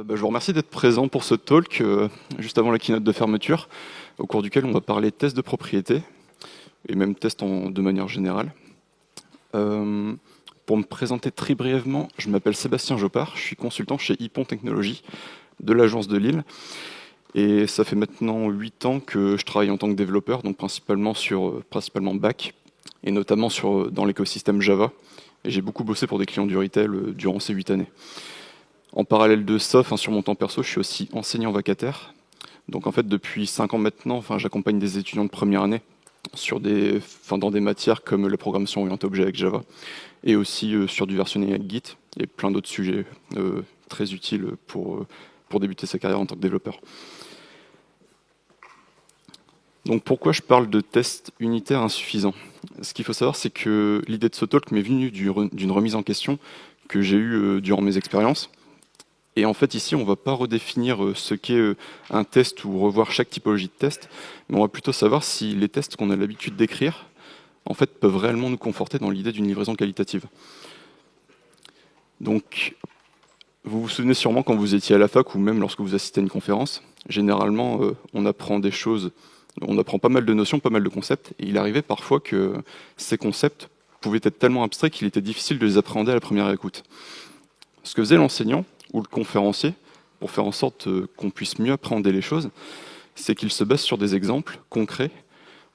Je vous remercie d'être présent pour ce talk, juste avant la keynote de fermeture, au cours duquel on va parler tests de propriété, et même tests de manière générale. Pour me présenter très brièvement, je m'appelle Sébastien Jopard, je suis consultant chez Ipon Technologies de l'agence de Lille, et ça fait maintenant 8 ans que je travaille en tant que développeur, donc principalement back, et notamment dans l'écosystème Java, et j'ai beaucoup bossé pour des clients du retail durant ces 8 années. En parallèle de ça, sur mon temps perso, je suis aussi enseignant vacataire. Donc en fait, depuis 5 ans maintenant, j'accompagne des étudiants de première année dans des matières comme la programmation orientée objet avec Java, et aussi sur du versionning avec Git, et plein d'autres sujets très utiles pour débuter sa carrière en tant que développeur. Donc pourquoi je parle de tests unitaires insuffisants? Ce qu'il faut savoir, c'est que l'idée de ce talk m'est venue d'une remise en question que j'ai eue durant mes expériences. Et en fait, ici, on ne va pas redéfinir ce qu'est un test ou revoir chaque typologie de test, mais on va plutôt savoir si les tests qu'on a l'habitude d'écrire, en fait, peuvent réellement nous conforter dans l'idée d'une livraison qualitative. Donc, vous vous souvenez sûrement quand vous étiez à la fac ou même lorsque vous assistez à une conférence, généralement, on apprend des choses, on apprend pas mal de notions, pas mal de concepts, et il arrivait parfois que ces concepts pouvaient être tellement abstraits qu'il était difficile de les appréhender à la première écoute. Ce que faisait l'enseignant, ou le conférencier, pour faire en sorte qu'on puisse mieux appréhender les choses, c'est qu'il se base sur des exemples concrets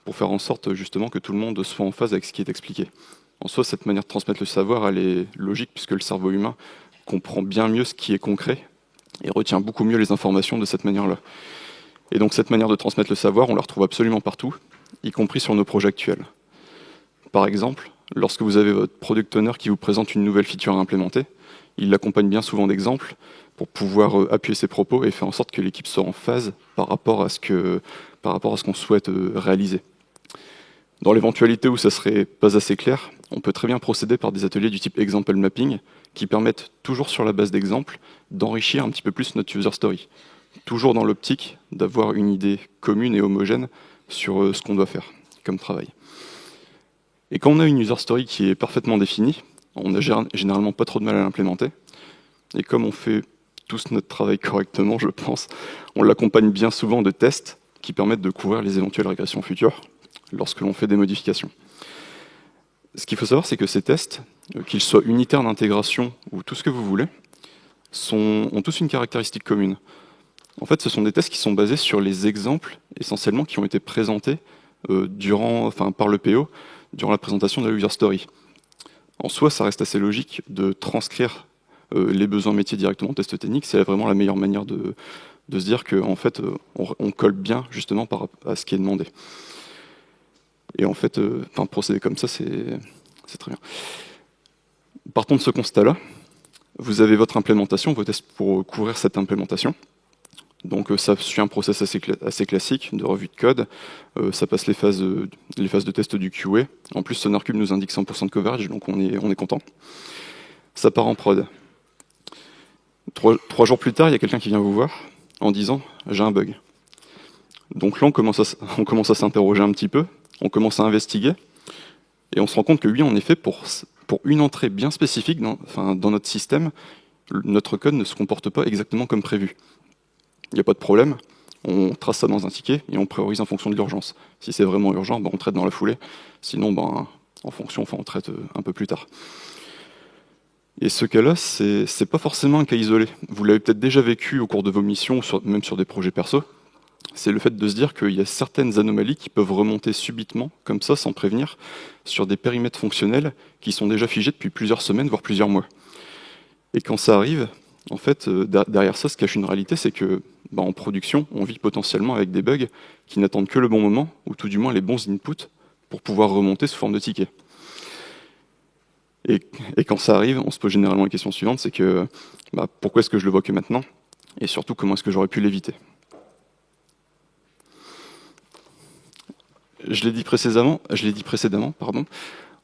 pour faire en sorte justement que tout le monde soit en phase avec ce qui est expliqué. En soi, cette manière de transmettre le savoir, elle est logique puisque le cerveau humain comprend bien mieux ce qui est concret et retient beaucoup mieux les informations de cette manière-là. Et donc cette manière de transmettre le savoir, on la retrouve absolument partout, y compris sur nos projets actuels. Par exemple, lorsque vous avez votre product owner qui vous présente une nouvelle feature à implémenter, il l'accompagne bien souvent d'exemples pour pouvoir appuyer ses propos et faire en sorte que l'équipe soit en phase par rapport à ce qu'on souhaite réaliser. Dans l'éventualité où ça serait pas assez clair, on peut très bien procéder par des ateliers du type example mapping qui permettent, toujours sur la base d'exemples, d'enrichir un petit peu plus notre user story. Toujours dans l'optique d'avoir une idée commune et homogène sur ce qu'on doit faire comme travail. Et quand on a une user story qui est parfaitement définie, on n'a généralement pas trop de mal à l'implémenter. Et comme on fait tous notre travail correctement, je pense, on l'accompagne bien souvent de tests qui permettent de couvrir les éventuelles régressions futures lorsque l'on fait des modifications. Ce qu'il faut savoir, c'est que ces tests, qu'ils soient unitaires d'intégration ou tout ce que vous voulez, ont tous une caractéristique commune. En fait, ce sont des tests qui sont basés sur les exemples essentiellement qui ont été présentés par le PO durant la présentation de la user story. En soi, ça reste assez logique de transcrire les besoins métiers directement en test technique. C'est vraiment la meilleure manière de se dire qu'en fait, on colle bien justement par rapport à ce qui est demandé. Et en fait, procéder comme ça, c'est très bien. Partons de ce constat-là. Vous avez votre implémentation, vos tests pour couvrir cette implémentation. Donc ça suit un process assez classique de revue de code. Ça passe les phases de test du QA. En plus, SonarCube nous indique 100% de coverage, donc on est content. Ça part en prod. 3 jours plus tard, il y a quelqu'un qui vient vous voir en disant « j'ai un bug ». Donc là, on commence à s'interroger un petit peu, on commence à investiguer, et on se rend compte que oui, en effet, pour une entrée bien spécifique dans notre système, notre code ne se comporte pas exactement comme prévu. Il n'y a pas de problème, on trace ça dans un ticket et on priorise en fonction de l'urgence. Si c'est vraiment urgent, on traite dans la foulée. Sinon, en fonction, on traite un peu plus tard. Et ce cas-là, c'est pas forcément un cas isolé. Vous l'avez peut-être déjà vécu au cours de vos missions, même sur des projets perso. C'est le fait de se dire qu'il y a certaines anomalies qui peuvent remonter subitement, comme ça, sans prévenir, sur des périmètres fonctionnels qui sont déjà figés depuis plusieurs semaines, voire plusieurs mois. Et quand ça arrive, en fait, derrière ça se cache une réalité, c'est que en production, on vit potentiellement avec des bugs qui n'attendent que le bon moment, ou tout du moins les bons inputs, pour pouvoir remonter sous forme de ticket. Et quand ça arrive, on se pose généralement la question suivante, c'est que pourquoi est-ce que je le vois que maintenant? Et surtout, comment est-ce que j'aurais pu l'éviter? Je l'ai dit précédemment,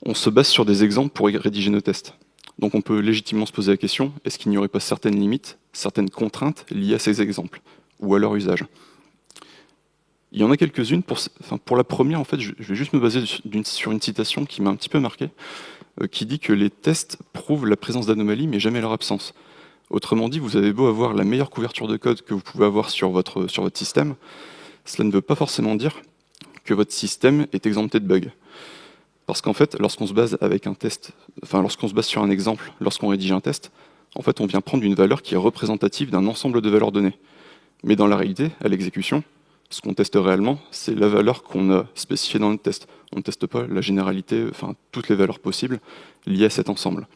on se base sur des exemples pour rédiger nos tests. Donc on peut légitimement se poser la question, est-ce qu'il n'y aurait pas certaines limites, certaines contraintes liées à ces exemples, ou à leur usage? Il y en a quelques-unes. Pour la première, en fait, je vais juste me baser sur une citation qui m'a un petit peu marqué, qui dit que les tests prouvent la présence d'anomalies, mais jamais leur absence. Autrement dit, vous avez beau avoir la meilleure couverture de code que vous pouvez avoir sur votre système, cela ne veut pas forcément dire que votre système est exempté de bugs. Parce qu'en fait, lorsqu'on se base avec un test, enfin lorsqu'on se base sur un exemple, lorsqu'on rédige un test, en fait, on vient prendre une valeur qui est représentative d'un ensemble de valeurs données. Mais dans la réalité, à l'exécution, ce qu'on teste réellement, c'est la valeur qu'on a spécifiée dans notre test. On ne teste pas la généralité, enfin toutes les valeurs possibles liées à cet ensemble.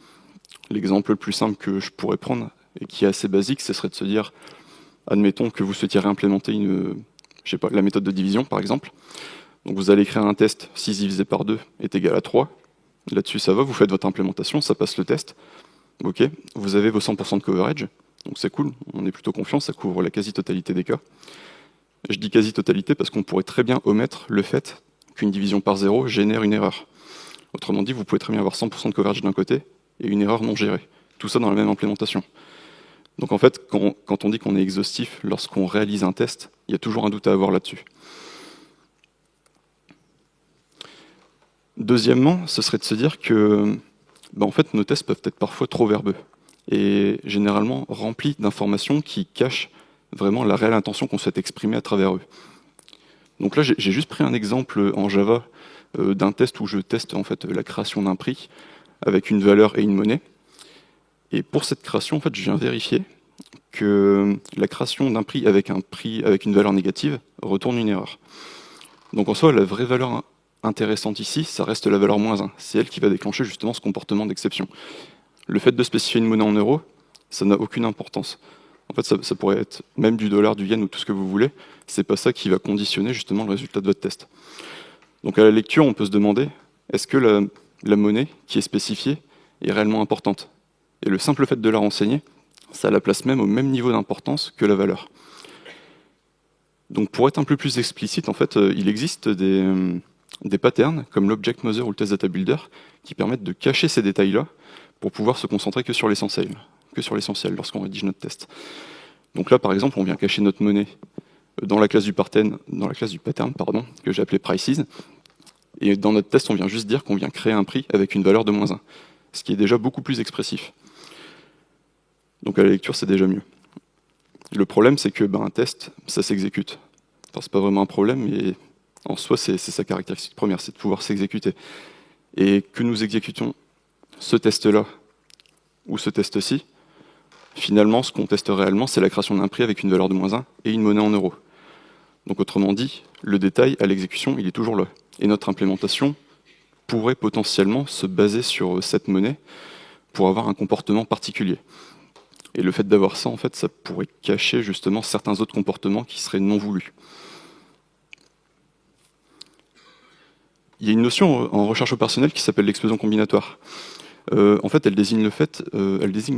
L'exemple le plus simple que je pourrais prendre, et qui est assez basique, ce serait de se dire, admettons que vous souhaitiez réimplémenter la méthode de division, par exemple. Donc vous allez créer un test, 6 divisé par 2 est égal à 3. Là-dessus, ça va, vous faites votre implémentation, ça passe le test. Ok, vous avez vos 100% de coverage, donc c'est cool, on est plutôt confiant, ça couvre la quasi-totalité des cas. Je dis quasi-totalité parce qu'on pourrait très bien omettre le fait qu'une division par 0 génère une erreur. Autrement dit, vous pouvez très bien avoir 100% de coverage d'un côté et une erreur non gérée. Tout ça dans la même implémentation. Donc en fait, quand on dit qu'on est exhaustif lorsqu'on réalise un test, il y a toujours un doute à avoir là-dessus. Deuxièmement, ce serait de se dire que en fait, nos tests peuvent être parfois trop verbeux et généralement remplis d'informations qui cachent vraiment la réelle intention qu'on souhaite exprimer à travers eux. Donc là, j'ai juste pris un exemple en Java d'un test où je teste en fait la création d'un prix avec une valeur et une monnaie. Et pour cette création, en fait, je viens vérifier que la création d'un prix avec une valeur négative retourne une erreur. Donc en soi, la vraie valeur intéressante ici, ça reste la valeur -1. C'est elle qui va déclencher justement ce comportement d'exception. Le fait de spécifier une monnaie en euros, ça n'a aucune importance. En fait, ça pourrait être même du dollar, du yen ou tout ce que vous voulez. C'est pas ça qui va conditionner justement le résultat de votre test. Donc à la lecture, on peut se demander, est-ce que la monnaie qui est spécifiée est réellement importante? Et le simple fait de la renseigner, ça la place même au même niveau d'importance que la valeur. Donc pour être un peu plus explicite, en fait, il existe des patterns, comme l'Object Mother ou le Test Data Builder, qui permettent de cacher ces détails-là pour pouvoir se concentrer que sur l'essentiel lorsqu'on rédige notre test. Donc là, par exemple, on vient cacher notre monnaie dans la classe du pattern, que j'ai appelé prices, et dans notre test, on vient juste dire qu'on vient créer un prix avec une valeur de -1, ce qui est déjà beaucoup plus expressif. Donc à la lecture, c'est déjà mieux. Le problème, c'est que un test, ça s'exécute. Enfin, c'est pas vraiment un problème, mais en soi, c'est sa caractéristique première, c'est de pouvoir s'exécuter. Et que nous exécutions ce test-là ou ce test-ci, finalement, ce qu'on teste réellement, c'est la création d'un prix avec une valeur de -1 et une monnaie en euros. Donc autrement dit, le détail à l'exécution, il est toujours là. Et notre implémentation pourrait potentiellement se baser sur cette monnaie pour avoir un comportement particulier. Et le fait d'avoir ça, en fait, ça pourrait cacher justement certains autres comportements qui seraient non voulus. Il y a une notion en recherche opérationnelle qui s'appelle l'explosion combinatoire. En fait, elle désigne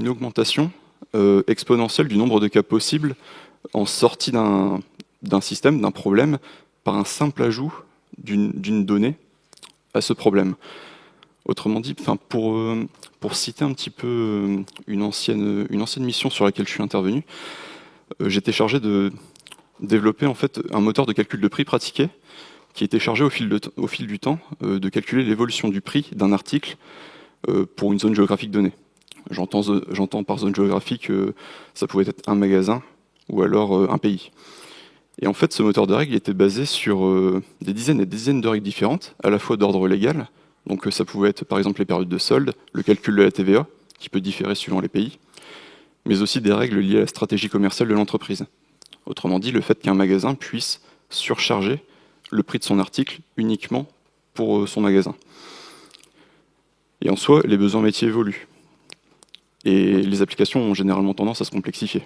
l'augmentation exponentielle du nombre de cas possibles en sortie d'un système, d'un problème, par un simple ajout d'une donnée à ce problème. Autrement dit, pour citer un petit peu une ancienne mission sur laquelle je suis intervenu, j'étais chargé de développer en fait un moteur de calcul de prix pratiqué qui était chargé au fil du temps de calculer l'évolution du prix d'un article pour une zone géographique donnée. J'entends par zone géographique ça pouvait être un magasin ou alors un pays. Et en fait, ce moteur de règles était basé sur des dizaines et des dizaines de règles différentes, à la fois d'ordre légal. Donc ça pouvait être par exemple les périodes de solde, le calcul de la TVA, qui peut différer suivant les pays, mais aussi des règles liées à la stratégie commerciale de l'entreprise. Autrement dit, le fait qu'un magasin puisse surcharger le prix de son article uniquement pour son magasin. Et en soi, les besoins métiers évoluent. Et les applications ont généralement tendance à se complexifier.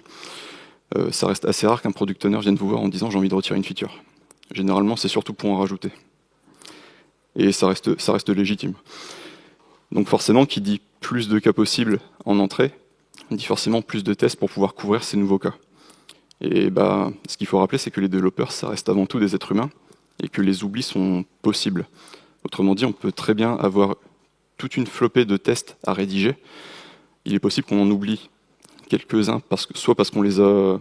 Ça reste assez rare qu'un product owner vienne vous voir en disant « j'ai envie de retirer une feature ». Généralement, c'est surtout pour en rajouter. Et ça reste légitime. Donc forcément, qui dit plus de cas possibles en entrée, dit forcément plus de tests pour pouvoir couvrir ces nouveaux cas. Et ce qu'il faut rappeler, c'est que les développeurs, ça reste avant tout des êtres humains, et que les oublis sont possibles. Autrement dit, on peut très bien avoir toute une flopée de tests à rédiger. Il est possible qu'on en oublie quelques-uns, soit parce qu'on les a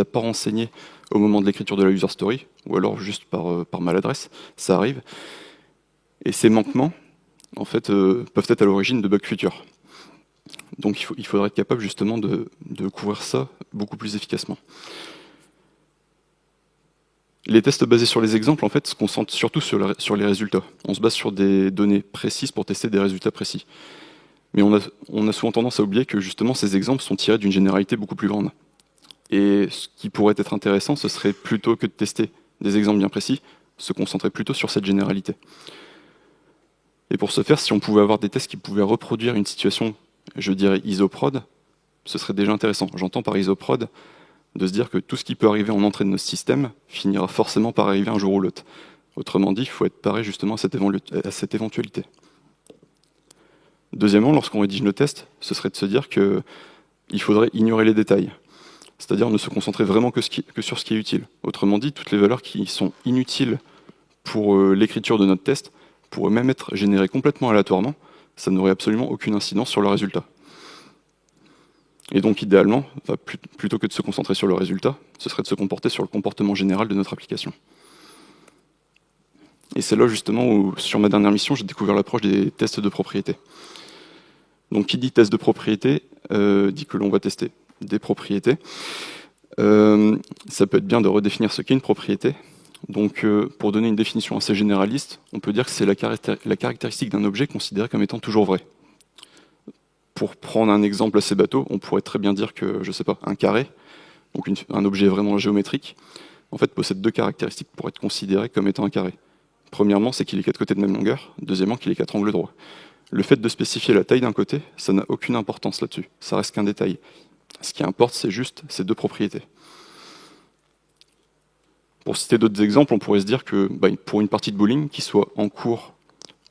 pas renseignés au moment de l'écriture de la user story, ou alors juste par maladresse, ça arrive. Et ces manquements, en fait, peuvent être à l'origine de bugs futurs. Donc il faudrait être capable justement de couvrir ça beaucoup plus efficacement. Les tests basés sur les exemples, en fait, se concentrent surtout sur les résultats. On se base sur des données précises pour tester des résultats précis. Mais on a souvent tendance à oublier que justement ces exemples sont tirés d'une généralité beaucoup plus grande. Et ce qui pourrait être intéressant, ce serait plutôt que de tester des exemples bien précis, se concentrer plutôt sur cette généralité. Et pour ce faire, si on pouvait avoir des tests qui pouvaient reproduire une situation, je dirais isoprod, ce serait déjà intéressant. J'entends par isoprod de se dire que tout ce qui peut arriver en entrée de notre système finira forcément par arriver un jour ou l'autre. Autrement dit, il faut être paré justement à cette éventualité. Deuxièmement, lorsqu'on rédige nos tests, ce serait de se dire qu'il faudrait ignorer les détails. C'est-à-dire ne se concentrer vraiment que sur ce qui est utile. Autrement dit, toutes les valeurs qui sont inutiles pour l'écriture de notre test pourraient même être générées complètement aléatoirement, ça n'aurait absolument aucune incidence sur le résultat. Et donc idéalement, plutôt que de se concentrer sur le résultat, ce serait de se comporter sur le comportement général de notre application. Et c'est là justement où, sur ma dernière mission, j'ai découvert l'approche des tests de propriété. Donc qui dit test de propriété, dit que l'on va tester des propriétés. Ça peut être bien de redéfinir ce qu'est une propriété. Donc pour donner une définition assez généraliste, on peut dire que c'est la caractéristique d'un objet considéré comme étant toujours vrai. Pour prendre un exemple assez bateau, on pourrait très bien dire que, je sais pas, un carré, donc un objet vraiment géométrique, en fait possède deux caractéristiques pour être considéré comme étant un carré. Premièrement, c'est qu'il est 4 côtés de même longueur. Deuxièmement, qu'il est 4 angles droits. Le fait de spécifier la taille d'un côté, ça n'a aucune importance là-dessus. Ça reste qu'un détail. Ce qui importe, c'est juste ces deux propriétés. Pour citer d'autres exemples, on pourrait se dire que pour une partie de bowling, qui soit en cours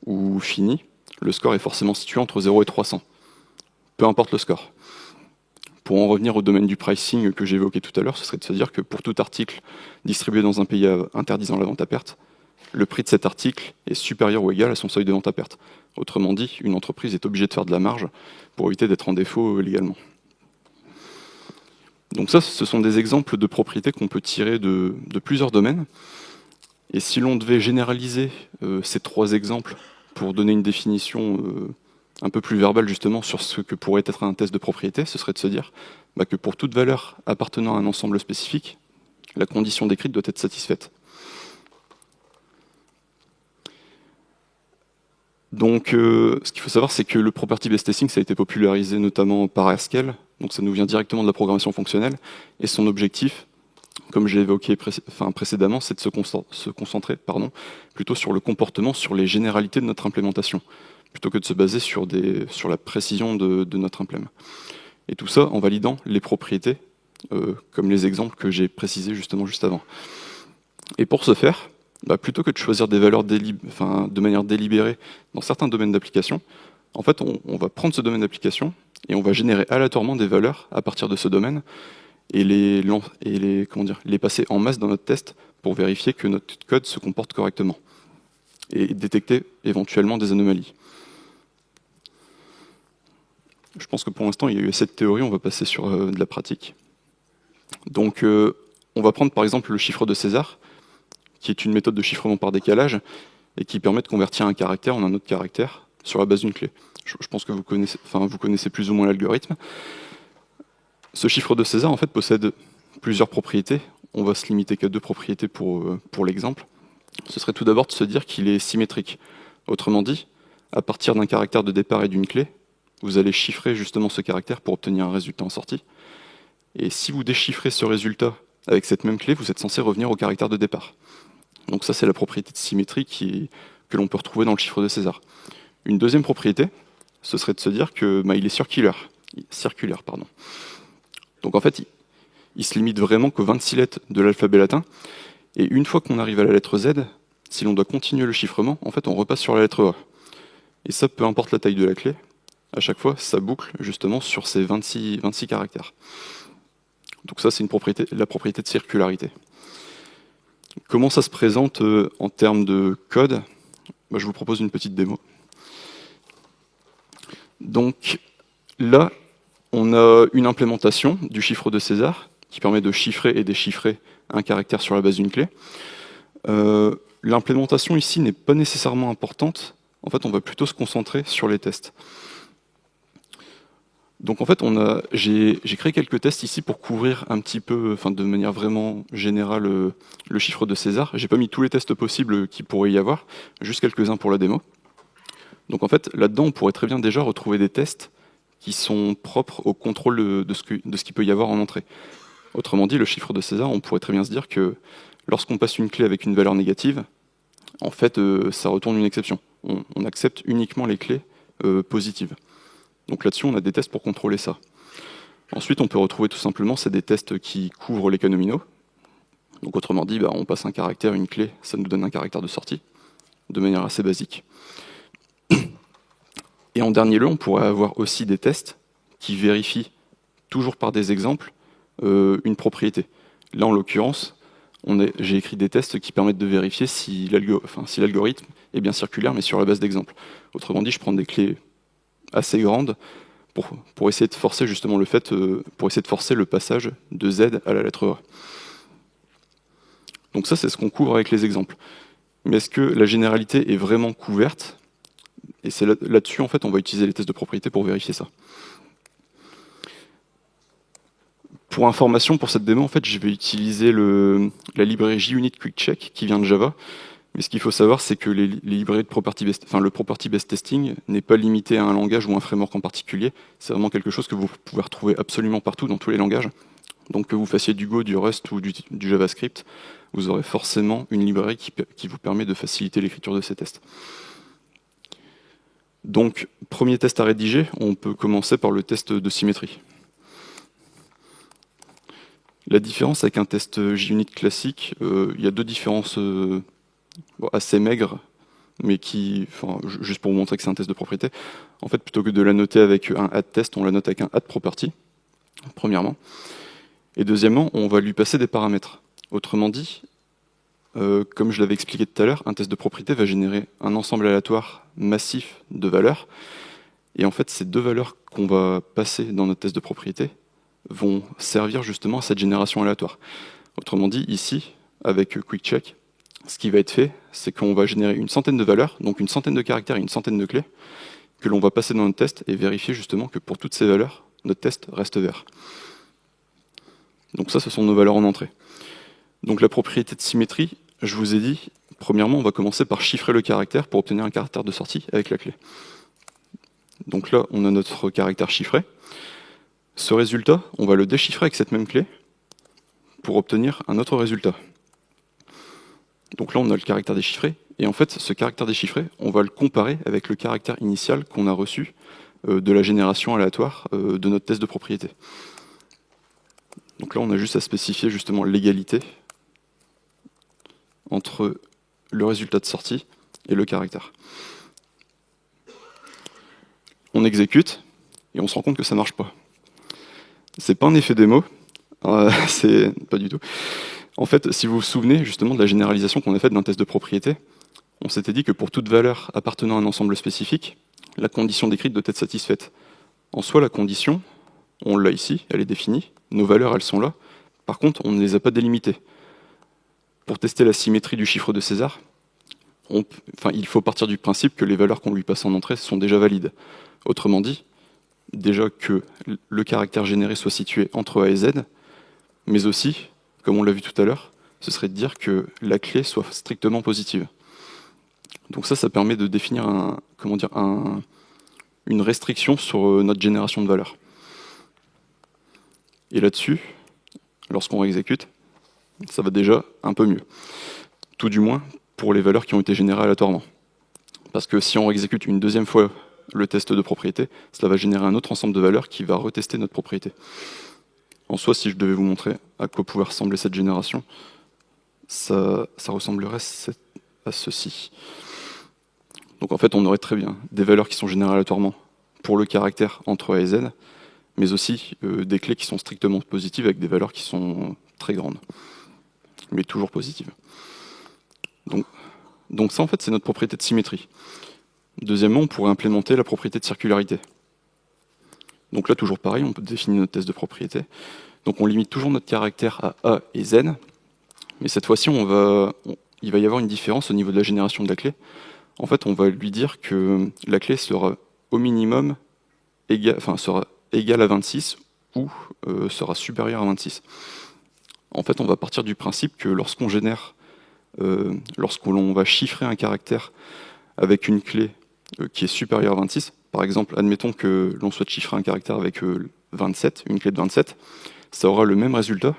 ou finie, le score est forcément situé entre 0 et 300. Peu importe le score. Pour en revenir au domaine du pricing que j'évoquais tout à l'heure, ce serait de se dire que pour tout article distribué dans un pays interdisant la vente à perte, le prix de cet article est supérieur ou égal à son seuil de vente à perte. Autrement dit, une entreprise est obligée de faire de la marge pour éviter d'être en défaut légalement. Donc ça, ce sont des exemples de propriétés qu'on peut tirer de plusieurs domaines. Et si l'on devait généraliser ces 3 exemples pour donner une définition un peu plus verbale justement sur ce que pourrait être un test de propriété, ce serait de se dire que pour toute valeur appartenant à un ensemble spécifique, la condition décrite doit être satisfaite. Donc, ce qu'il faut savoir, c'est que le property-based testing, ça a été popularisé notamment par Haskell, donc ça nous vient directement de la programmation fonctionnelle, et son objectif, comme j'ai évoqué précédemment, c'est de se concentrer plutôt sur le comportement, sur les généralités de notre implémentation, plutôt que de se baser sur la précision de notre implème. Et tout ça en validant les propriétés, comme les exemples que j'ai précisés justement juste avant. Et pour ce faire, plutôt que de choisir des valeurs de manière délibérée dans certains domaines d'application, en fait, on va prendre ce domaine d'application et on va générer aléatoirement des valeurs à partir de ce domaine et les passer en masse dans notre test pour vérifier que notre code se comporte correctement et détecter éventuellement des anomalies. Je pense que pour l'instant, il y a eu assez de théorie, on va passer sur de la pratique. Donc, on va prendre par exemple le chiffre de César, qui est une méthode de chiffrement par décalage et qui permet de convertir un caractère en un autre caractère sur la base d'une clé. Je pense que vous connaissez plus ou moins l'algorithme. Ce chiffre de César, en fait, possède plusieurs propriétés. On va se limiter qu'à 2 propriétés pour l'exemple. Ce serait tout d'abord de se dire qu'il est symétrique. Autrement dit, à partir d'un caractère de départ et d'une clé, vous allez chiffrer justement ce caractère pour obtenir un résultat en sortie. Et si vous déchiffrez ce résultat avec cette même clé, vous êtes censé revenir au caractère de départ. Donc ça, c'est la propriété de symétrie que l'on peut retrouver dans le chiffre de César. Une deuxième propriété, ce serait de se dire que il est circulaire. Donc en fait, il se limite vraiment qu'aux 26 lettres de l'alphabet latin. Et une fois qu'on arrive à la lettre Z, si l'on doit continuer le chiffrement, en fait, on repasse sur la lettre A. Et ça, peu importe la taille de la clé, à chaque fois, ça boucle justement sur ces 26 caractères. Donc ça, c'est la propriété de circularité. Comment ça se présente en termes de code ? Je vous propose une petite démo. Donc là, on a une implémentation du chiffre de César qui permet de chiffrer et déchiffrer un caractère sur la base d'une clé. L'implémentation ici n'est pas nécessairement importante. En fait, on va plutôt se concentrer sur les tests. Donc en fait, j'ai créé quelques tests ici pour couvrir un petit peu, enfin de manière vraiment générale, le chiffre de César. J'ai pas mis tous les tests possibles qu'il pourrait y avoir, juste quelques-uns pour la démo. Donc en fait, là-dedans, on pourrait très bien déjà retrouver des tests qui sont propres au contrôle de ce qu'il peut y avoir en entrée. Autrement dit, le chiffre de César, on pourrait très bien se dire que lorsqu'on passe une clé avec une valeur négative, en fait, ça retourne une exception. On accepte uniquement les clés positives. Donc là-dessus, on a des tests pour contrôler ça. Ensuite, on peut retrouver tout simplement, c'est des tests qui couvrent les cas nominaux. Donc autrement dit, on passe un caractère, une clé, ça nous donne un caractère de sortie, de manière assez basique. Et en dernier lieu, on pourrait avoir aussi des tests qui vérifient, toujours par des exemples, une propriété. Là, en l'occurrence, j'ai écrit des tests qui permettent de vérifier si l'algorithme est bien circulaire, mais sur la base d'exemples. Autrement dit, je prends des clés assez grandes pour essayer de forcer justement pour essayer de forcer le passage de Z à la lettre E. Donc ça, c'est ce qu'on couvre avec les exemples. Mais est-ce que la généralité est vraiment couverte? Et c'est là-dessus, en fait, on va utiliser les tests de propriété pour vérifier ça. Pour information, pour cette démo, en fait, je vais utiliser la librairie JUnit QuickCheck qui vient de Java. Mais ce qu'il faut savoir, c'est que les librairies de le property-based testing n'est pas limité à un langage ou un framework en particulier. C'est vraiment quelque chose que vous pouvez retrouver absolument partout dans tous les langages. Donc que vous fassiez du Go, du Rust ou du JavaScript, vous aurez forcément une librairie qui vous permet de faciliter l'écriture de ces tests. Donc, premier test à rédiger, on peut commencer par le test de symétrie. La différence avec un test JUnit classique, il y a deux différences assez maigres, mais juste pour vous montrer que c'est un test de propriété. En fait, plutôt que de la noter avec un add test, on la note avec un add property, premièrement. Et deuxièmement, on va lui passer des paramètres. Autrement dit, comme je l'avais expliqué tout à l'heure, un test de propriété va générer un ensemble aléatoire massif de valeurs. Et en fait, ces deux valeurs qu'on va passer dans notre test de propriété vont servir justement à cette génération aléatoire. Autrement dit, ici, avec QuickCheck, ce qui va être fait, c'est qu'on va générer une centaine de valeurs, donc une centaine de caractères et une centaine de clés, que l'on va passer dans notre test et vérifier justement que pour toutes ces valeurs, notre test reste vert. Donc ça, ce sont nos valeurs en entrée. Donc la propriété de symétrie, je vous ai dit, premièrement, on va commencer par chiffrer le caractère pour obtenir un caractère de sortie avec la clé. Donc là, on a notre caractère chiffré. Ce résultat, on va le déchiffrer avec cette même clé pour obtenir un autre résultat. Donc là, on a le caractère déchiffré. Et en fait, ce caractère déchiffré, on va le comparer avec le caractère initial qu'on a reçu de la génération aléatoire de notre test de propriété. Donc là, on a juste à spécifier justement l'égalité entre le résultat de sortie et le caractère. On exécute et on se rend compte que ça ne marche pas. C'est pas un effet démo, c'est pas du tout. En fait, si vous vous souvenez justement de la généralisation qu'on a faite d'un test de propriété, on s'était dit que pour toute valeur appartenant à un ensemble spécifique, la condition décrite doit être satisfaite. En soi, la condition, on l'a ici, elle est définie, nos valeurs, elles sont là. Par contre, on ne les a pas délimitées. Pour tester la symétrie du chiffre de César, il faut partir du principe que les valeurs qu'on lui passe en entrée sont déjà valides. Autrement dit, déjà que le caractère généré soit situé entre A et Z, mais aussi, comme on l'a vu tout à l'heure, ce serait de dire que la clé soit strictement positive. Donc ça permet de définir une restriction sur notre génération de valeurs. Et là-dessus, lorsqu'on exécute, ça va déjà un peu mieux. Tout du moins pour les valeurs qui ont été générées aléatoirement. Parce que si on exécute une deuxième fois le test de propriété, cela va générer un autre ensemble de valeurs qui va retester notre propriété. En soi, si je devais vous montrer à quoi pouvait ressembler cette génération, ça ressemblerait à ceci. Donc en fait, on aurait très bien des valeurs qui sont générées aléatoirement pour le caractère entre A et Z, mais aussi des clés qui sont strictement positives avec des valeurs qui sont très grandes, mais toujours positives. Donc ça, en fait, c'est notre propriété de symétrie. Deuxièmement, on pourrait implémenter la propriété de circularité. Donc là, toujours pareil, on peut définir notre test de propriété. Donc on limite toujours notre caractère à A et Z, mais cette fois-ci, il va y avoir une différence au niveau de la génération de la clé. En fait, on va lui dire que la clé sera au minimum sera égal à 26 ou sera supérieur à 26. En fait, on va partir du principe que lorsqu'on va chiffrer un caractère avec une clé qui est supérieure à 26, par exemple, admettons que l'on souhaite chiffrer un caractère avec 27, une clé de 27, ça aura le même résultat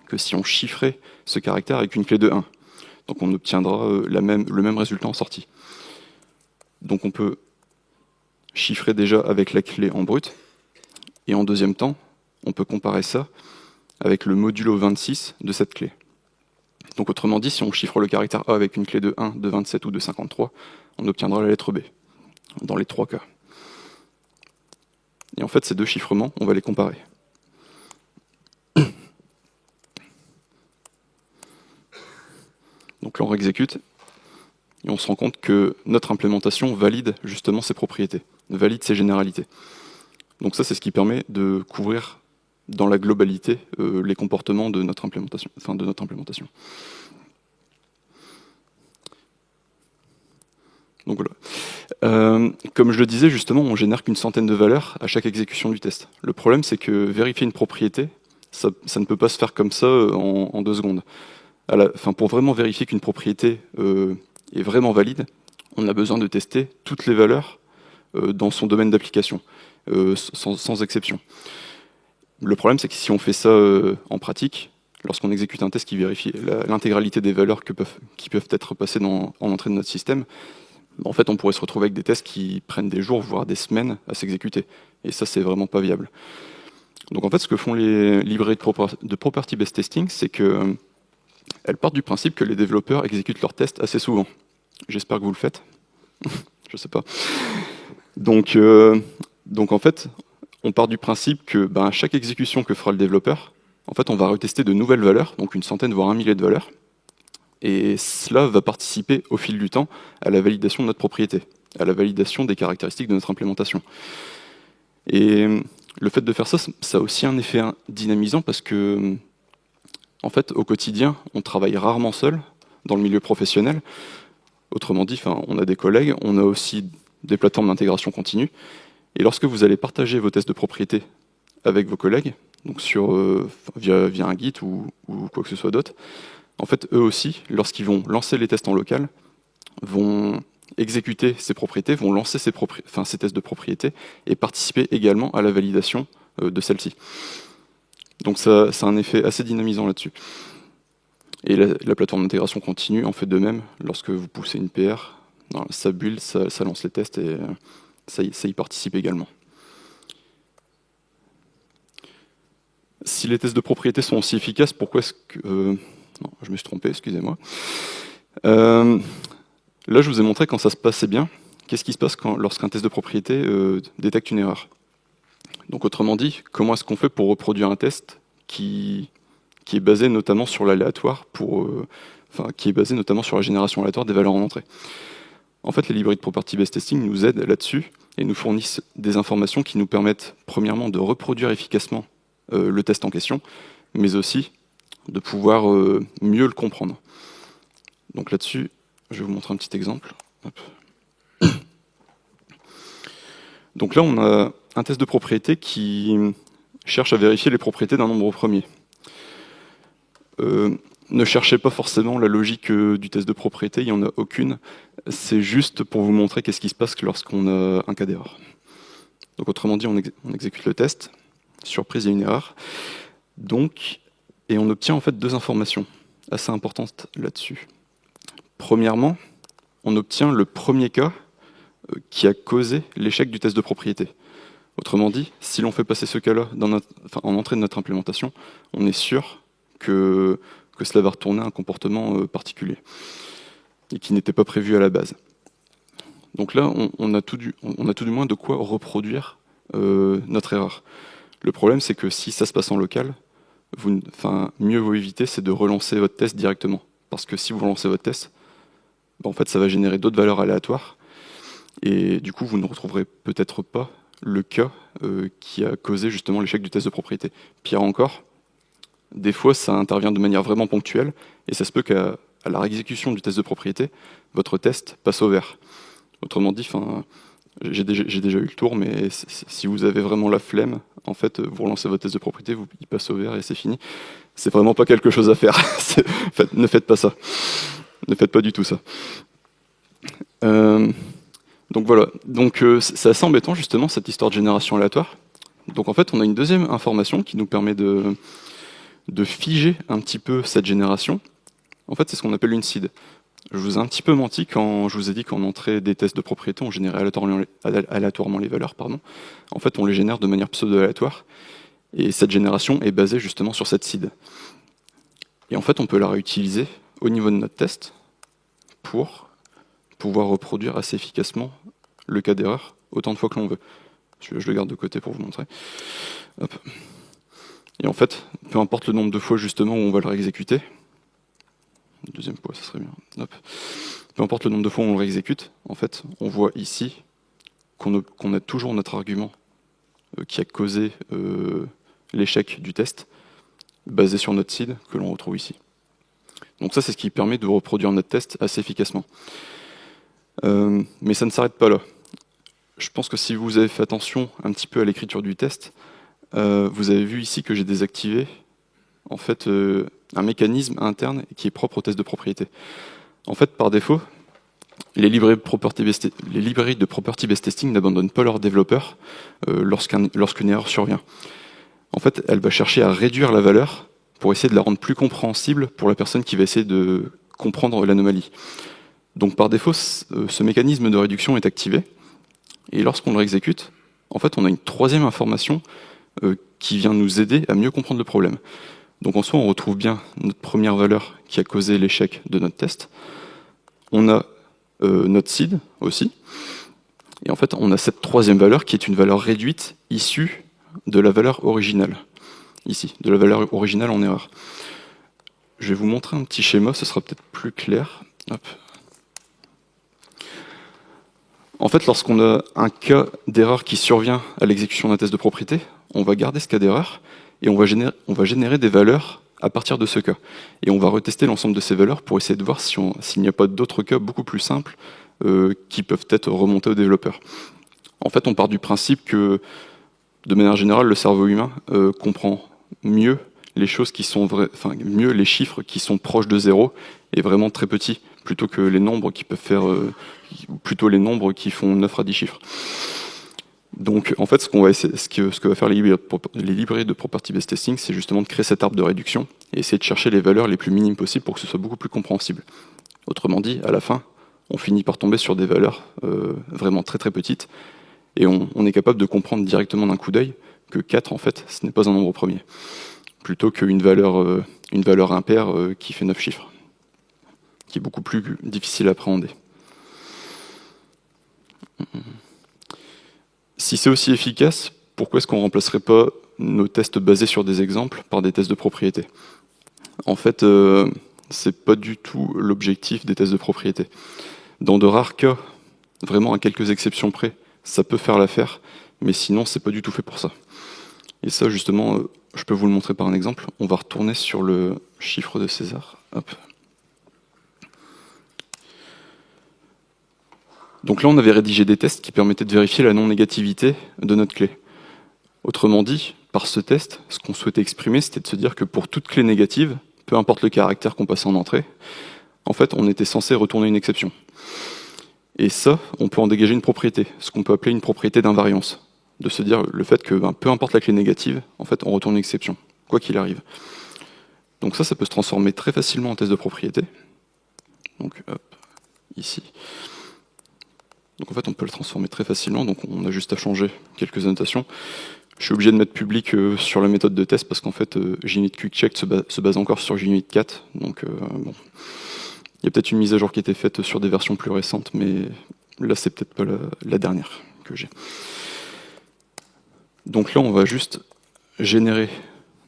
que si on chiffrait ce caractère avec une clé de 1. Donc on obtiendra le même résultat en sortie. Donc on peut chiffrer déjà avec la clé en brut, et en deuxième temps, on peut comparer ça avec le modulo 26 de cette clé. Donc autrement dit, si on chiffre le caractère A avec une clé de 1, de 27 ou de 53, on obtiendra la lettre B, dans les 3 cas. Et en fait, ces deux chiffrements, on va les comparer. Donc là, on réexécute, et on se rend compte que notre implémentation valide justement ces propriétés, valide ces généralités. Donc ça, c'est ce qui permet de couvrir dans la globalité les comportements de notre implémentation. Donc voilà. Comme je le disais, justement, on génère qu'une centaine de valeurs à chaque exécution du test. Le problème, c'est que vérifier une propriété, ça ne peut pas se faire comme ça en 2 secondes. Pour vraiment vérifier qu'une propriété est vraiment valide, on a besoin de tester toutes les valeurs dans son domaine d'application, sans exception. Le problème, c'est que si on fait ça en pratique, lorsqu'on exécute un test qui vérifie l'intégralité des valeurs qui peuvent être passées en entrée de notre système, en fait, on pourrait se retrouver avec des tests qui prennent des jours, voire des semaines à s'exécuter. Et ça, c'est vraiment pas viable. Donc en fait, ce que font les librairies de property-based testing, c'est que elles partent du principe que les développeurs exécutent leurs tests assez souvent. J'espère que vous le faites. Je sais pas. Donc en fait, on part du principe que à chaque exécution que fera le développeur, en fait, on va retester de nouvelles valeurs, donc une centaine, voire un millier de valeurs. Et cela va participer au fil du temps à la validation de notre propriété, à la validation des caractéristiques de notre implémentation. Et le fait de faire ça, ça a aussi un effet dynamisant parce que, en fait, au quotidien, on travaille rarement seul dans le milieu professionnel. Autrement dit, on a des collègues, on a aussi des plateformes d'intégration continue. Et lorsque vous allez partager vos tests de propriété avec vos collègues, donc via un Git ou quoi que ce soit d'autre, en fait, eux aussi, lorsqu'ils vont lancer les tests en local, vont exécuter ces propriétés, vont lancer ces tests de propriété et participer également à la validation de celle-ci. Donc ça a un effet assez dynamisant là-dessus. Et la plateforme d'intégration continue en fait de même. Lorsque vous poussez une PR, ça build, ça lance les tests et ça y participe également. Si les tests de propriété sont aussi efficaces, pourquoi est-ce que... non, je me suis trompé, excusez-moi. Là, je vous ai montré quand ça se passait bien. Qu'est-ce qui se passe lorsqu'un test de propriété détecte une erreur? Donc autrement dit, comment est-ce qu'on fait pour reproduire un test qui est basé notamment sur l'aléatoire, qui est basé notamment sur la génération aléatoire des valeurs en entrée? En fait, les librairies de property-based testing nous aident là-dessus et nous fournissent des informations qui nous permettent, premièrement, de reproduire efficacement le test en question, mais aussi de pouvoir mieux le comprendre. Donc là-dessus, je vais vous montrer un petit exemple. Hop. Donc là, on a un test de propriété qui cherche à vérifier les propriétés d'un nombre premier. Ne cherchez pas forcément la logique du test de propriété, il n'y en a aucune. C'est juste pour vous montrer qu'est-ce qui se passe lorsqu'on a un cas d'erreur. Donc autrement dit, on exécute le test. Surprise, il y a une erreur. Et on obtient en fait 2 informations assez importantes là-dessus. Premièrement, on obtient le premier cas qui a causé l'échec du test de propriété. Autrement dit, si l'on fait passer ce cas-là en entrée de notre implémentation, on est sûr que cela va retourner un comportement particulier et qui n'était pas prévu à la base. Donc là, on a tout du moins de quoi reproduire notre erreur. Le problème, c'est que si ça se passe en local, mieux vaut éviter, c'est de relancer votre test directement. Parce que si vous relancez votre test, en fait, ça va générer d'autres valeurs aléatoires. Et du coup, vous ne retrouverez peut-être pas le cas qui a causé justement l'échec du test de propriété. Pire encore, des fois, ça intervient de manière vraiment ponctuelle, et ça se peut qu'à la réexécution du test de propriété, votre test passe au vert. Autrement dit, J'ai déjà eu le tour, mais si vous avez vraiment la flemme, en fait, vous relancez votre test de propriété, il passe au vert et c'est fini. C'est vraiment pas quelque chose à faire. Ne faites pas ça. Ne faites pas du tout ça. Donc voilà. Donc c'est assez embêtant justement cette histoire de génération aléatoire. Donc en fait, on a une deuxième information qui nous permet de figer un petit peu cette génération. En fait, c'est ce qu'on appelle une seed. Je vous ai un petit peu menti quand je vous ai dit qu'en entrée des tests de propriété, on générait aléatoirement les valeurs. Pardon. En fait, on les génère de manière pseudo-aléatoire. Et cette génération est basée justement sur cette seed. Et en fait, on peut la réutiliser au niveau de notre test pour pouvoir reproduire assez efficacement le cas d'erreur autant de fois que l'on veut. Je le garde de côté pour vous montrer. Hop. Et en fait, peu importe le nombre de fois justement où on va le réexécuter, deuxième fois, ça serait bien. Hop. Peu importe le nombre de fois où on le réexécute, en fait, on voit ici qu'on a toujours notre argument qui a causé l'échec du test, basé sur notre seed que l'on retrouve ici. Donc ça, c'est ce qui permet de reproduire notre test assez efficacement. Mais ça ne s'arrête pas là. Je pense que si vous avez fait attention un petit peu à l'écriture du test, vous avez vu ici que j'ai désactivé en fait un mécanisme interne qui est propre au test de propriété. En fait, par défaut, les librairies de property-based testing n'abandonnent pas leurs développeurs lorsqu'une erreur survient. En fait, elle va chercher à réduire la valeur pour essayer de la rendre plus compréhensible pour la personne qui va essayer de comprendre l'anomalie. Donc par défaut, ce mécanisme de réduction est activé, et lorsqu'on le réexécute, en fait, on a une troisième information qui vient nous aider à mieux comprendre le problème. Donc en soi, on retrouve bien notre première valeur qui a causé l'échec de notre test. On a notre seed aussi. Et en fait, on a cette troisième valeur qui est une valeur réduite issue de la valeur originale. Ici, de la valeur originale en erreur. Je vais vous montrer un petit schéma, ce sera peut-être plus clair. Hop. En fait, lorsqu'on a un cas d'erreur qui survient à l'exécution d'un test de propriété, on va garder ce cas d'erreur et on va générer des valeurs à partir de ce cas. Et on va retester l'ensemble de ces valeurs pour essayer de voir s'il n'y a pas d'autres cas beaucoup plus simples qui peuvent être remontés au développeur. En fait, on part du principe que, de manière générale, le cerveau humain comprend mieux les choses qui sont vraies, enfin mieux les chiffres qui sont proches de zéro et vraiment très petits, plutôt que les nombres qui peuvent faire, plutôt les nombres qui font 9 à 10 chiffres. Donc en fait, ce que va faire les librairies de property-based testing, c'est justement de créer cet arbre de réduction et essayer de chercher les valeurs les plus minimes possibles pour que ce soit beaucoup plus compréhensible. Autrement dit, à la fin, on finit par tomber sur des valeurs vraiment très très petites et on est capable de comprendre directement d'un coup d'œil que 4, en fait, ce n'est pas un nombre premier, plutôt qu'une valeur impaire qui fait 9 chiffres, qui est beaucoup plus difficile à appréhender. Si c'est aussi efficace, pourquoi est-ce qu'on ne remplacerait pas nos tests basés sur des exemples par des tests de propriété? En fait, c'est pas du tout l'objectif des tests de propriété. Dans de rares cas, vraiment à quelques exceptions près, ça peut faire l'affaire, mais sinon c'est pas du tout fait pour ça. Et ça, justement, je peux vous le montrer par un exemple. On va retourner sur le chiffre de César. Hop. Donc là, on avait rédigé des tests qui permettaient de vérifier la non-négativité de notre clé. Autrement dit, par ce test, ce qu'on souhaitait exprimer, c'était de se dire que pour toute clé négative, peu importe le caractère qu'on passait en entrée, en fait, on était censé retourner une exception. Et ça, on peut en dégager une propriété, ce qu'on peut appeler une propriété d'invariance. De se dire le fait que peu importe la clé négative, en fait, on retourne une exception, quoi qu'il arrive. Donc ça peut se transformer très facilement en test de propriété. Donc, hop, ici. Donc en fait, on peut le transformer très facilement, donc on a juste à changer quelques annotations. Je suis obligé de mettre public sur la méthode de test parce qu'en fait, JUnit QuickCheck se base encore sur JUnit 4. Donc bon, il y a peut-être une mise à jour qui a été faite sur des versions plus récentes, mais là, c'est peut-être pas la dernière que j'ai. Donc là, on va juste générer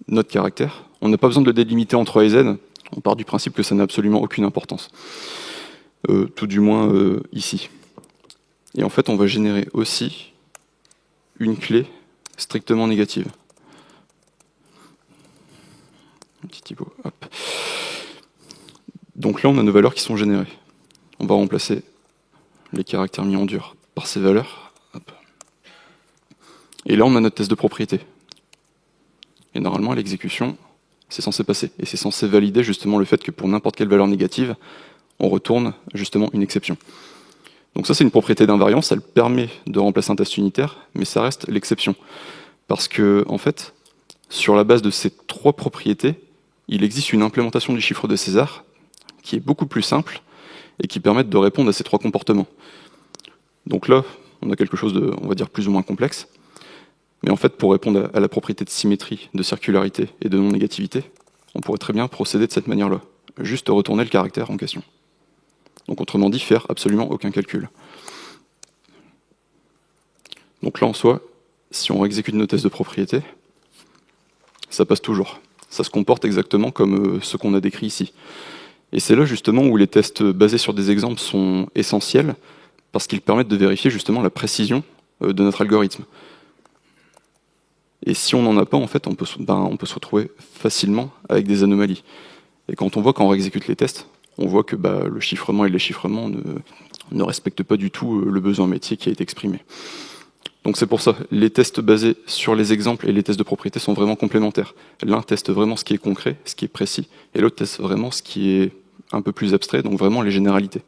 notre caractère. On n'a pas besoin de le délimiter entre A et Z. On part du principe que ça n'a absolument aucune importance. Tout du moins ici. Et en fait, on va générer aussi une clé strictement négative. Un petit typo, hop. Donc là, on a nos valeurs qui sont générées. On va remplacer les caractères mis en dur par ces valeurs. Et là, on a notre test de propriété. Et normalement, à l'exécution, c'est censé passer. Et c'est censé valider justement le fait que pour n'importe quelle valeur négative, on retourne justement une exception. Donc ça, c'est une propriété d'invariance, elle permet de remplacer un test unitaire, mais ça reste l'exception. Parce que, en fait, sur la base de ces trois propriétés, il existe une implémentation du chiffre de César qui est beaucoup plus simple et qui permet de répondre à ces trois comportements. Donc là, on a quelque chose de, on va dire, plus ou moins complexe. Mais en fait, pour répondre à la propriété de symétrie, de circularité et de non-négativité, on pourrait très bien procéder de cette manière-là. Juste retourner le caractère en question. Donc autrement dit, faire absolument aucun calcul. Donc là, en soi, si on exécute nos tests de propriété, ça passe toujours. Ça se comporte exactement comme ce qu'on a décrit ici. Et c'est là justement où les tests basés sur des exemples sont essentiels, parce qu'ils permettent de vérifier justement la précision de notre algorithme. Et si on n'en a pas, en fait, on peut se retrouver facilement avec des anomalies. Et quand on réexécute les tests, on voit que le chiffrement et le déchiffrement ne respectent pas du tout le besoin métier qui a été exprimé. Donc c'est pour ça, les tests basés sur les exemples et les tests de propriété sont vraiment complémentaires. L'un teste vraiment ce qui est concret, ce qui est précis, et l'autre teste vraiment ce qui est un peu plus abstrait, donc vraiment les généralités.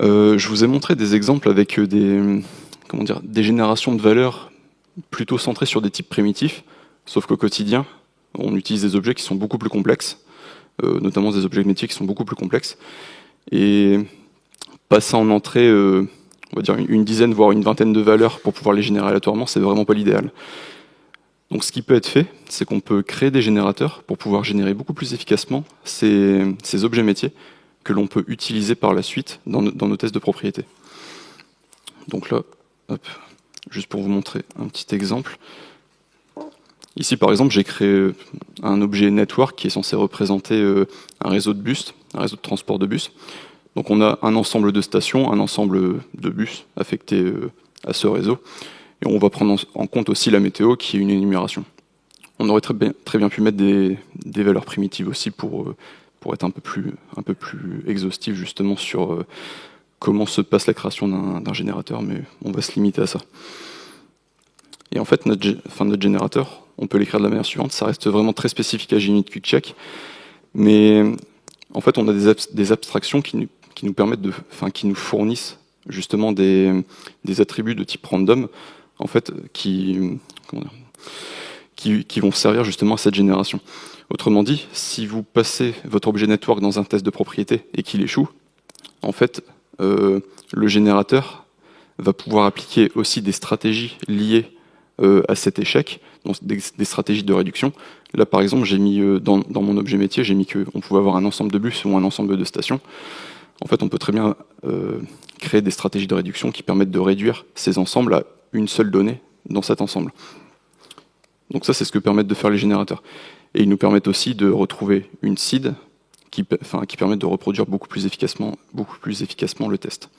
Je vous ai montré des exemples avec des générations de valeurs plutôt centrées sur des types primitifs, sauf qu'au quotidien, on utilise des objets qui sont beaucoup plus complexes, notamment des objets métiers qui sont beaucoup plus complexes, et passer en entrée, on va dire une dizaine, voire une vingtaine de valeurs pour pouvoir les générer aléatoirement, c'est vraiment pas l'idéal. Donc ce qui peut être fait, c'est qu'on peut créer des générateurs pour pouvoir générer beaucoup plus efficacement ces objets métiers que l'on peut utiliser par la suite dans nos tests de propriété. Donc là, hop, juste pour vous montrer un petit exemple. Ici, par exemple, j'ai créé un objet network qui est censé représenter un réseau de bus, un réseau de transport de bus. Donc on a un ensemble de stations, un ensemble de bus affectés à ce réseau. Et on va prendre en compte aussi la météo, qui est une énumération. On aurait très bien pu mettre des valeurs primitives aussi pour être un peu plus exhaustif justement sur comment se passe la création d'un générateur, mais on va se limiter à ça. Et en fait, notre générateur, on peut l'écrire de la manière suivante, ça reste vraiment très spécifique à JUnit QuickCheck, mais en fait, on a des abstractions qui nous permettent qui nous fournissent justement des attributs de type random, en fait, qui vont servir justement à cette génération. Autrement dit, si vous passez votre objet network dans un test de propriété et qu'il échoue, en fait, le générateur va pouvoir appliquer aussi des stratégies liées à cet échec, donc des stratégies de réduction. Là, par exemple, j'ai mis dans mon objet métier, j'ai mis qu'on pouvait avoir un ensemble de bus ou un ensemble de stations. En fait, on peut très bien créer des stratégies de réduction qui permettent de réduire ces ensembles à une seule donnée dans cet ensemble. Donc ça, c'est ce que permettent de faire les générateurs. Et ils nous permettent aussi de retrouver une seed qui permet de reproduire beaucoup plus efficacement le test.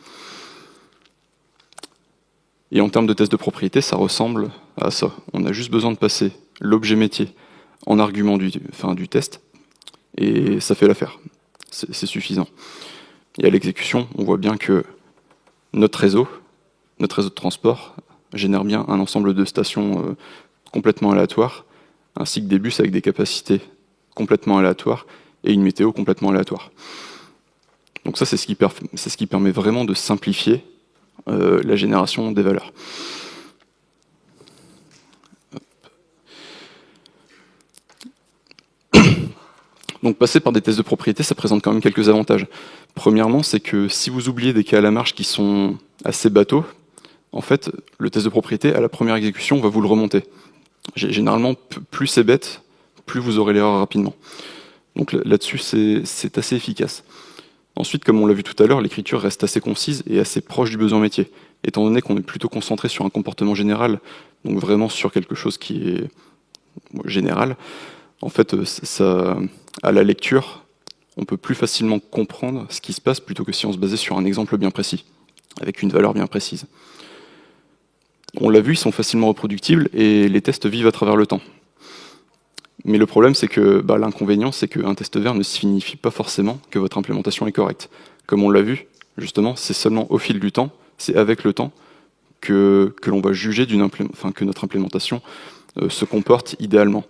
Et en termes de test de propriété, ça ressemble à ça. On a juste besoin de passer l'objet métier en argument du test, et ça fait l'affaire. C'est suffisant. Et à l'exécution, on voit bien que notre réseau de transport génère bien un ensemble de stations complètement aléatoires, ainsi que des bus avec des capacités complètement aléatoires et une météo complètement aléatoire. Donc ça, c'est ce qui permet vraiment de simplifier la génération des valeurs. Donc passer par des tests de propriété, ça présente quand même quelques avantages. Premièrement, c'est que si vous oubliez des cas à la marge qui sont assez bateaux, en fait, le test de propriété, à la première exécution, va vous le remonter. Généralement, plus c'est bête, plus vous aurez l'erreur rapidement. Donc là-dessus, c'est assez efficace. Ensuite, comme on l'a vu tout à l'heure, l'écriture reste assez concise et assez proche du besoin métier. Étant donné qu'on est plutôt concentré sur un comportement général, donc vraiment sur quelque chose qui est général, en fait, à la lecture, on peut plus facilement comprendre ce qui se passe plutôt que si on se basait sur un exemple bien précis, avec une valeur bien précise. On l'a vu, ils sont facilement reproductibles et les tests vivent à travers le temps. Mais le problème, c'est que l'inconvénient, c'est qu'un test vert ne signifie pas forcément que votre implémentation est correcte. Comme on l'a vu, justement, c'est seulement au fil du temps, c'est avec le temps que l'on va juger que notre implémentation se comporte idéalement.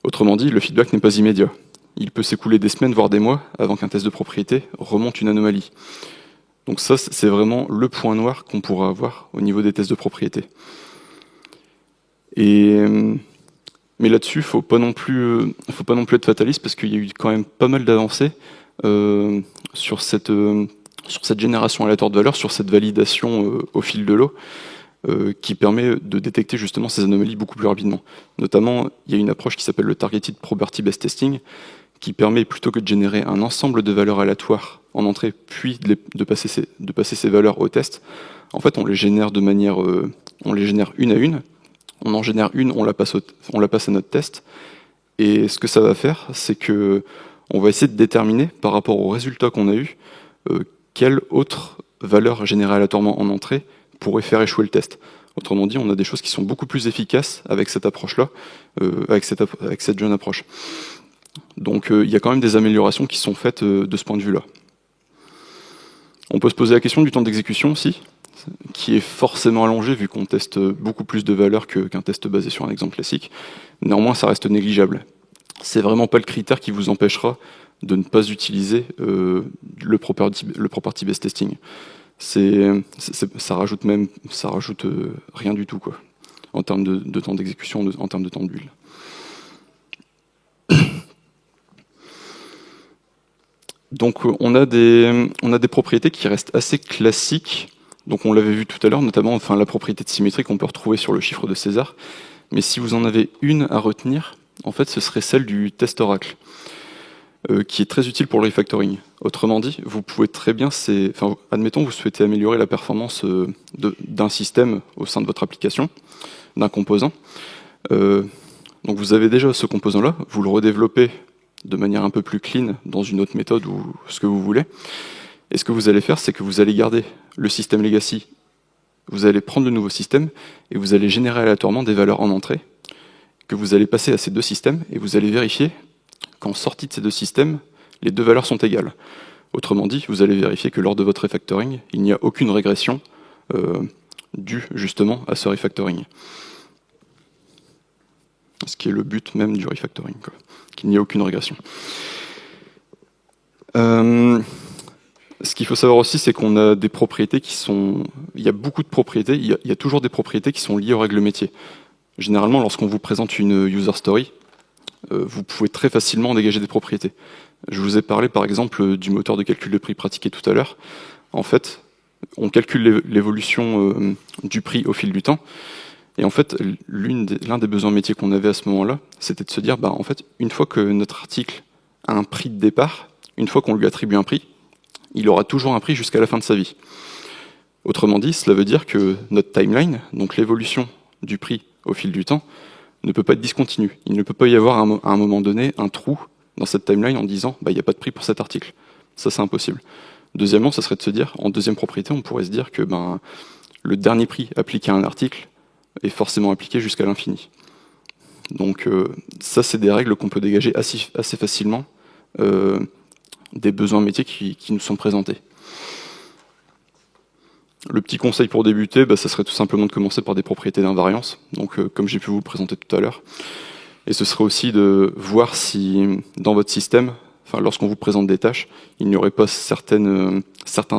Autrement dit, le feedback n'est pas immédiat. Il peut s'écouler des semaines, voire des mois, avant qu'un test de propriété remonte une anomalie. Donc ça, c'est vraiment le point noir qu'on pourra avoir au niveau des tests de propriété. Mais là-dessus, faut pas non plus être fataliste, parce qu'il y a eu quand même pas mal d'avancées sur cette génération aléatoire de valeurs, sur cette validation au fil de l'eau, qui permet de détecter justement ces anomalies beaucoup plus rapidement. Notamment, il y a une approche qui s'appelle le Targeted Property Based Testing, qui permet, plutôt que de générer un ensemble de valeurs aléatoires en entrée, puis de passer ces valeurs au test, en fait, on les génère une à une. On en génère une, on la passe à notre test. Et ce que ça va faire, c'est que on va essayer de déterminer, par rapport aux résultats qu'on a eus, quelle autre valeur générée aléatoirement en entrée pourrait faire échouer le test. Autrement dit, on a des choses qui sont beaucoup plus efficaces avec cette approche-là, avec cette jeune approche. Donc il y a quand même des améliorations qui sont faites de ce point de vue-là. On peut se poser la question du temps d'exécution aussi, qui est forcément allongé vu qu'on teste beaucoup plus de valeurs qu'un test basé sur un exemple classique. Néanmoins, ça reste négligeable. C'est vraiment pas le critère qui vous empêchera de ne pas utiliser le property based testing. Ça rajoute rien du tout, quoi, en termes de temps d'exécution, en termes de temps de build. Donc on a des propriétés qui restent assez classiques. Donc on l'avait vu tout à l'heure, notamment la propriété de symétrie qu'on peut retrouver sur le chiffre de César. Mais si vous en avez une à retenir, en fait, ce serait celle du test oracle, qui est très utile pour le refactoring. Autrement dit, vous pouvez très bien, admettons, vous souhaitez améliorer la performance d'un système au sein de votre application, d'un composant. Donc vous avez déjà ce composant-là, vous le redéveloppez de manière un peu plus clean dans une autre méthode ou ce que vous voulez. Et ce que vous allez faire, c'est que vous allez garder le système legacy, vous allez prendre le nouveau système et vous allez générer aléatoirement des valeurs en entrée que vous allez passer à ces deux systèmes et vous allez vérifier qu'en sortie de ces deux systèmes, les deux valeurs sont égales. Autrement dit, vous allez vérifier que lors de votre refactoring, il n'y a aucune régression due justement à ce refactoring. Ce qui est le but même du refactoring, quoi. Qu'il n'y ait aucune régression. Ce qu'il faut savoir aussi, c'est qu'on a des propriétés qui sont... Il y a beaucoup de propriétés, il y a toujours des propriétés qui sont liées aux règles métiers. Généralement, lorsqu'on vous présente une user story, vous pouvez très facilement dégager des propriétés. Je vous ai parlé par exemple du moteur de calcul de prix pratiqué tout à l'heure. En fait, on calcule l'évolution du prix au fil du temps. Et en fait, l'un des besoins métiers qu'on avait à ce moment-là, c'était de se dire, en fait, une fois que notre article a un prix de départ, une fois qu'on lui attribue un prix, il aura toujours un prix jusqu'à la fin de sa vie. Autrement dit, cela veut dire que notre timeline, donc l'évolution du prix au fil du temps, ne peut pas être discontinue. Il ne peut pas y avoir à un moment donné un trou dans cette timeline en disant il n'y a pas de prix pour cet article. Ça, c'est impossible. Deuxièmement, ça serait de se dire, en deuxième propriété, on pourrait se dire que le dernier prix appliqué à un article est forcément appliqué jusqu'à l'infini. Donc ça, c'est des règles qu'on peut dégager assez facilement des besoins métiers qui nous sont présentés. Le petit conseil pour débuter, ça serait tout simplement de commencer par des propriétés d'invariance, donc comme j'ai pu vous le présenter tout à l'heure. Et ce serait aussi de voir si, dans votre système, lorsqu'on vous présente des tâches, il n'y aurait pas certains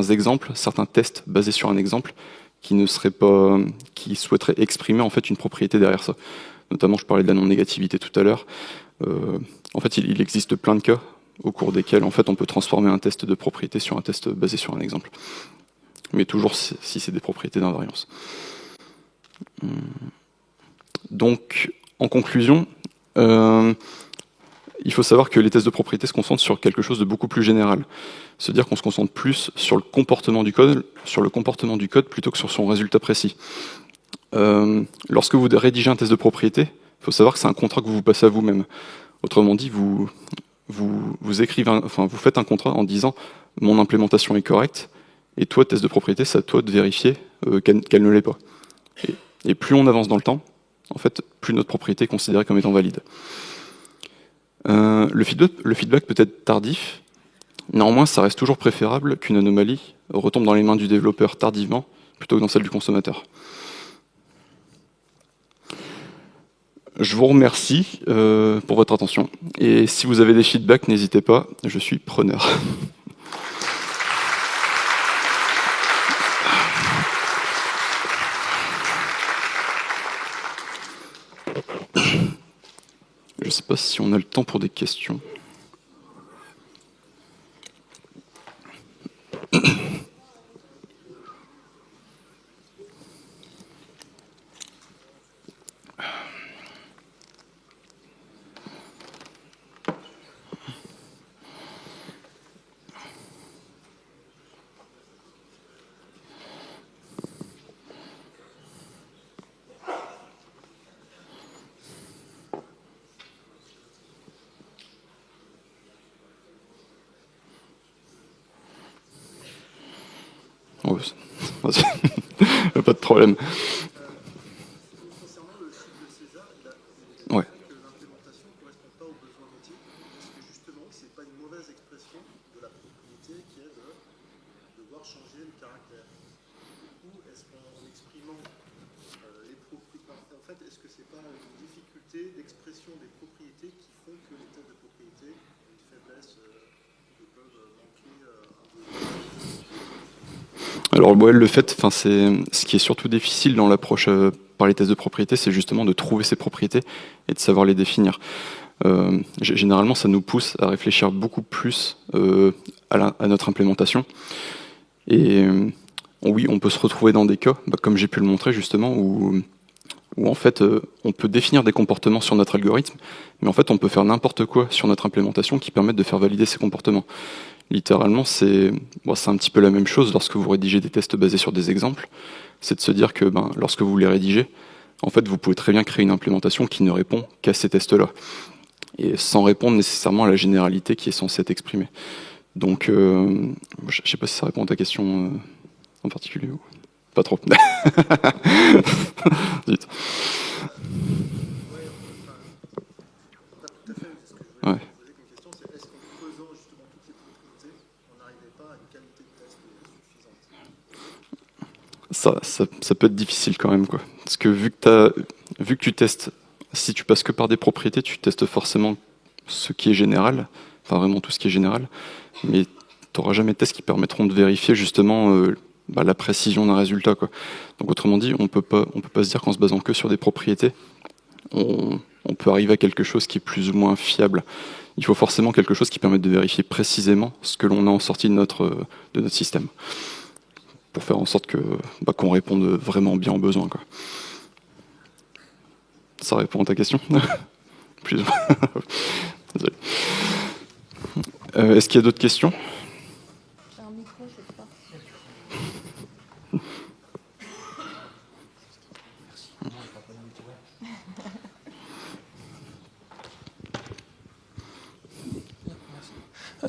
exemples, certains tests basés sur un exemple qui souhaiteraient exprimer en fait une propriété derrière ça. Notamment, je parlais de la non-négativité tout à l'heure. En fait, il existe plein de cas au cours desquels en fait on peut transformer un test de propriété sur un test basé sur un exemple. Mais toujours si c'est des propriétés d'invariance. Donc, en conclusion, il faut savoir que les tests de propriété se concentrent sur quelque chose de beaucoup plus général. Se dire qu'on se concentre plus sur le comportement du code, plutôt que sur son résultat précis. Lorsque vous rédigez un test de propriété, il faut savoir que c'est un contrat que vous passez à vous-même. Autrement dit, vous faites un contrat en disant mon implémentation est correcte, et toi, test de propriété, c'est à toi de vérifier qu'elle ne l'est pas. Et plus on avance dans le temps, en fait, plus notre propriété est considérée comme étant valide. Le feedback peut être tardif. Néanmoins, ça reste toujours préférable qu'une anomalie retombe dans les mains du développeur tardivement plutôt que dans celle du consommateur. Je vous remercie pour votre attention. Et si vous avez des feedbacks, n'hésitez pas, je suis preneur. Je ne sais pas si on a le temps pour des questions. Oh, pas de problème. Concernant le chiffre de César, il a Ouais. que l'implémentation ne correspond pas aux besoins métiers. Est-ce que justement, ce n'est pas une mauvaise expression de la propriété qui est de devoir changer le caractère? Ou est-ce qu'en exprimant les propriétés, en fait, est-ce que ce n'est pas une difficulté d'expression des propriétés qui font que les tests de propriété ont une faiblesse et peuvent manquer un peu? Alors ouais, le fait, enfin c'est ce qui est surtout difficile dans l'approche par les tests de propriété, c'est justement de trouver ces propriétés et de savoir les définir. Généralement, ça nous pousse à réfléchir beaucoup plus à notre implémentation. Et oui, on peut se retrouver dans des cas, comme j'ai pu le montrer justement, où en fait on peut définir des comportements sur notre algorithme, mais en fait on peut faire n'importe quoi sur notre implémentation qui permette de faire valider ces comportements. Littéralement, c'est un petit peu la même chose lorsque vous rédigez des tests basés sur des exemples. C'est de se dire que lorsque vous les rédigez, en fait, vous pouvez très bien créer une implémentation qui ne répond qu'à ces tests-là, et sans répondre nécessairement à la généralité qui est censée être exprimée. Donc, je ne sais pas si ça répond à ta question en particulier ou pas trop. Zut. Ouais. Ça peut être difficile quand même, quoi. Parce que vu que tu testes, si tu passes que par des propriétés, tu testes forcément ce qui est général, enfin vraiment tout ce qui est général, mais tu n'auras jamais de tests qui permettront de vérifier justement la précision d'un résultat, quoi. Donc autrement dit, on peut pas se dire qu'en se basant que sur des propriétés, on peut arriver à quelque chose qui est plus ou moins fiable. Il faut forcément quelque chose qui permette de vérifier précisément ce que l'on a en sortie de notre système, pour faire en sorte qu'on réponde vraiment bien aux besoins, quoi. Ça répond à ta question? Plus ou moins. Désolé. Est-ce qu'il y a d'autres questions? J'ai un micro, je sais pas.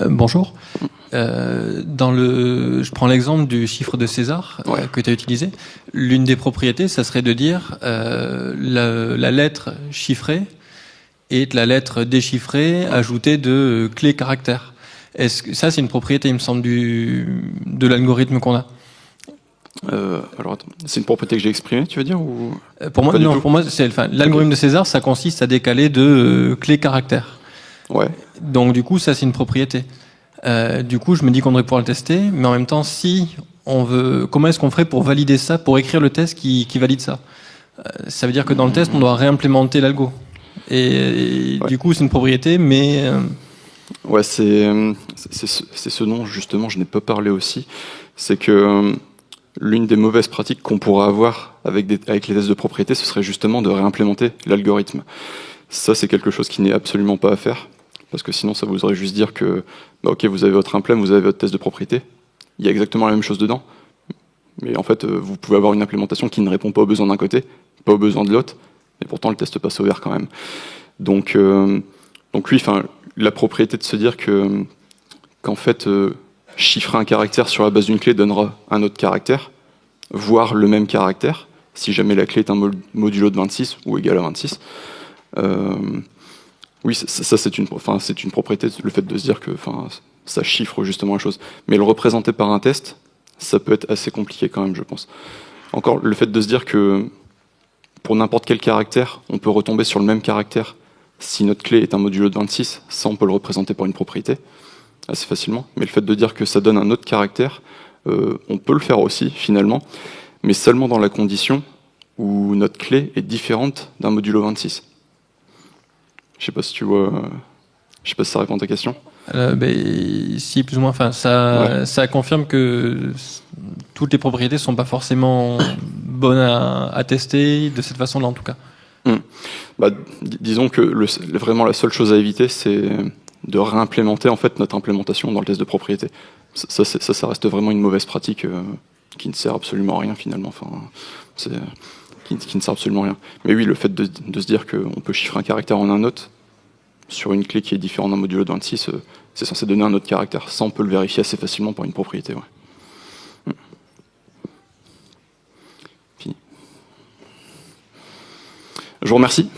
Bonjour. Je prends l'exemple du chiffre de César que tu as utilisé. L'une des propriétés, ça serait de dire la lettre chiffrée et la lettre déchiffrée ajoutée de clés caractères. Est-ce que ça, c'est une propriété, il me semble, de l'algorithme qu'on a? Alors attends, c'est une propriété que j'ai exprimée, tu veux dire, ou pour moi, non. Pour moi, l'algorithme de César, ça consiste à décaler de clés caractères. Ouais. Donc du coup, ça, c'est une propriété. Du coup, je me dis qu'on devrait pouvoir le tester, mais en même temps, si on veut, comment est-ce qu'on ferait pour valider ça, pour écrire le test qui valide ça? Ça veut dire que dans le test, on doit réimplémenter l'algo. Et du coup, c'est une propriété, mais ouais, c'est ce dont justement je n'ai pas parlé aussi. C'est que l'une des mauvaises pratiques qu'on pourrait avoir avec les tests de propriété, ce serait justement de réimplémenter l'algorithme. Ça, c'est quelque chose qui n'est absolument pas à faire. Parce que sinon, ça voudrait juste dire que, ok, vous avez votre implème, vous avez votre test de propriété, il y a exactement la même chose dedans, mais en fait, vous pouvez avoir une implémentation qui ne répond pas aux besoins d'un côté, pas aux besoins de l'autre, et pourtant le test passe au vert quand même. Donc oui, la propriété de se dire qu'en fait, chiffrer un caractère sur la base d'une clé donnera un autre caractère, voire le même caractère, si jamais la clé est un modulo de 26 ou égal à 26. Oui, ça c'est une propriété, le fait de se dire que ça chiffre justement la chose. Mais le représenter par un test, ça peut être assez compliqué quand même, je pense. Encore, le fait de se dire que pour n'importe quel caractère, on peut retomber sur le même caractère si notre clé est un modulo de 26, ça on peut le représenter par une propriété assez facilement. Mais le fait de dire que ça donne un autre caractère, on peut le faire aussi finalement, mais seulement dans la condition où notre clé est différente d'un modulo 26. Je sais pas si tu vois, je sais pas si ça répond à ta question. Si, plus ou moins. Enfin, ça confirme que toutes les propriétés sont pas forcément bonnes à tester de cette façon-là, en tout cas. Disons que vraiment la seule chose à éviter, c'est de réimplémenter en fait notre implémentation dans le test de propriété. Ça reste vraiment une mauvaise pratique qui ne sert absolument à rien finalement. Qui ne sert absolument à rien. Mais oui, le fait de se dire qu'on peut chiffrer un caractère en un autre sur une clé qui est différente d'un modulo de 26, c'est censé donner un autre caractère. Ça, on peut le vérifier assez facilement par une propriété. Ouais. Fini. Je vous remercie.